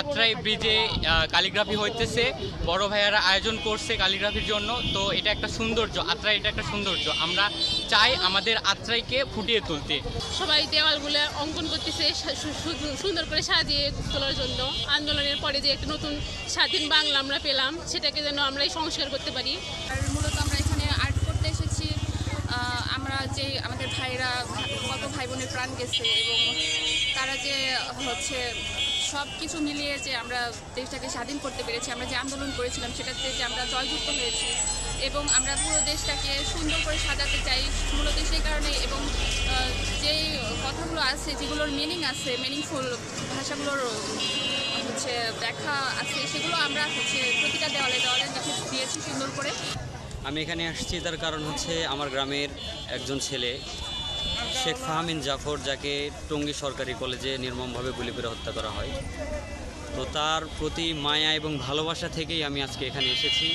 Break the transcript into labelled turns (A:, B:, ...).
A: আত্রাই ব্রিজে ক্যালিগ্রাফি হইতেছে, বড় ভাইয়ারা আয়োজন করছে ক্যালিগ্রাফির জন্য। তো এটা একটা সৌন্দর্য, আত্রাই এটা একটা সৌন্দর্য। আমরা চাই আমাদের আত্রাইকে ফুটিয়ে তুলতে।
B: সবাই দেওয়ালগুলো অঙ্কন করতেছে সুন্দর করে সাজিয়ে তোলার জন্য। আন্দোলনের পরে যে একটা নতুন স্বাধীন বাংলা আমরা পেলাম, সেটাকে যেন আমরাই সংস্কার করতে পারি।
C: আর মূলত আমরা এখানে আর্ট করতে এসেছি। আমরা যে আমাদের ভাইরা কত ভাই বোনের প্রাণ গেছে এবং তারা যে হচ্ছে সব কিছু মিলিয়ে যে আমরা দেশটাকে স্বাধীন করতে পেরেছি, আমরা যে আন্দোলন করেছিলাম সেটাতে যে আমরা জয়যুক্ত হয়েছি এবং আমরা পুরো দেশটাকে সুন্দর করে সাজাতে চাই মূলত সেই কারণে। এবং যেই কথাগুলো আছে, যেগুলোর মিনিং আছে, মিনিংফুল ভাষাগুলোর হচ্ছে ব্যাখ্যা আছে, সেগুলো আমরা হচ্ছে প্রতিটা দেওয়ালে দেওয়ালে লিখে দিয়েছি সুন্দর করে।
D: আমি এখানে আসছি তার কারণ হচ্ছে আমার গ্রামের একজন ছেলে শেখ ফাহমিন জাফর, যাকে টঙ্গী সরকারি কলেজে নির্মমভাবে গুলি করে হত্যা করা হয়। তো তার প্রতি মায়া এবং ভালোবাসা থেকেই আমি আজকে এখানে এসেছি।